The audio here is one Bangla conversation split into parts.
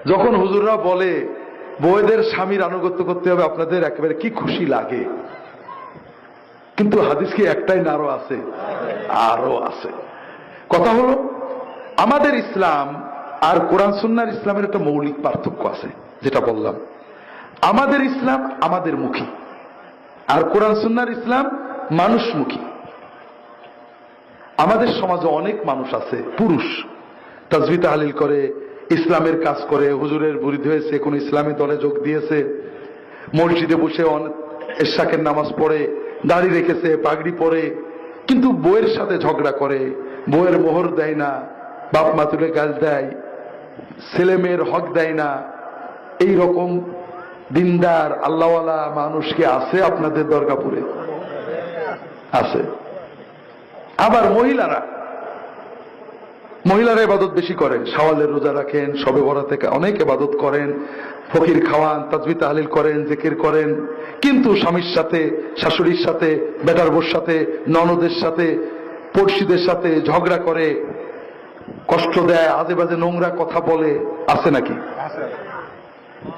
যখন হুজুররা বলে বউদের স্বামীর আনুগত্য করতে হবে, আপনাদের একেবারে কি খুশি লাগে। কিন্তু হাদিস কি একটাই না আরো আছে? আরো আছে। কথা হলো, আমাদের ইসলাম আর কোরআন সুন্নাহর ইসলামের একটা মৌলিক পার্থক্য আছে। যেটা বললাম, আমাদের ইসলাম আমাদের মুখী, আর কোরআন সুন্নাহর ইসলাম মানুষমুখী। আমাদের সমাজে অনেক মানুষ আছে, পুরুষ তাসবিহ তাহলিল করে, ইসলামের কাজ করে, হুজুরের মুরিদ হয়েছে, কোন ইসলামী দলে যোগ দিয়েছে, মসজিদে বসে এশাকের নামাজ পড়ে, দাড়ি রেখেছে, পাগড়ি পরে, কিন্তু বউয়ের সাথে ঝগড়া করে, বউয়ের মোহর দেয় না, বাপ মা তুলে গাল দেয়, ছেলে মেয়ের হক দেয় না। এই রকম দিনদার আল্লাহওয়ালা মানুষ কি আছে আপনাদের দরগাপুরে? আছে। আবার মহিলারা ইবাদত বেশি করেন, শাওয়ালের রোজা রাখেন, শবে বরাতে অনেক ইবাদত করেন, ফকির খাওয়ান, তাসবিহ তাহলিল করেন, জিকির করেন, কিন্তু স্বামীর সাথে, শাশুড়ির সাথে, বেটার বউর সাথে, ননদের সাথে, পড়শিদের সাথে ঝগড়া করে, কষ্ট দেয়, আজে বাজে নোংরা কথা বলে। আছে নাকি?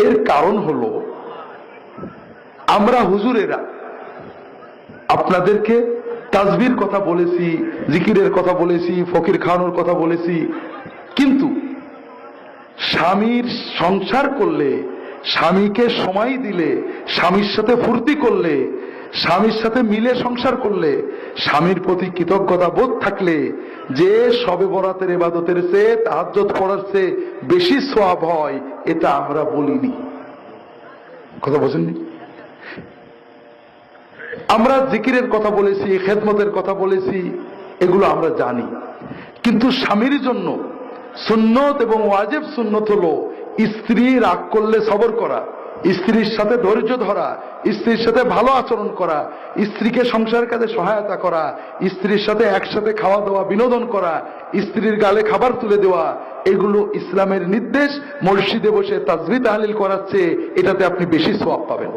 এর কারণ হলো, আমরা হুজুরেরা আপনাদেরকে তাসবিহর কথা বলেছি, জিকিরের কথা বলেছি, ফকির খাওয়ানোর কথা বলেছি, কিন্তু স্বামীর সংসার করলে, স্বামীকে সময় দিলে, স্বামীর সাথে ফুর্তি করলে, স্বামীর সাথে মিলে সংসার করলে, স্বামীর প্রতি কৃতজ্ঞতা বোধ থাকলে যে শবে বরাতের ইবাদতের চেয়ে তাহাজ্জুদ পড়ার চেয়ে বেশি সওয়াব হয়, এটা আমরা বলিনি। কথা বুঝেননি? আমরা জিকিরের কথা বলেছি, খেদমতের কথা বলেছি, এগুলো আমরা জানি, কিন্তু স্বামীর জন্য সুন্নত এবং ওয়াজিব সুন্নত হলো স্ত্রী রাগ করলে সবর করা, স্ত্রীর সাথে ধৈর্য ধরা, স্ত্রীর সাথে ভালো আচরণ করা, স্ত্রীকে সংসার কাজে সহায়তা করা, স্ত্রীর সাথে একসাথে খাওয়া দাওয়া, বিনোদন করা, স্ত্রীর গালে খাবার তুলে দেওয়া, এগুলো ইসলামের নির্দেশ। মসজিদে বসে তাসবিহ তাহলিল করাচ্ছে, এটাতে আপনি বেশি সওয়াব পাবেন।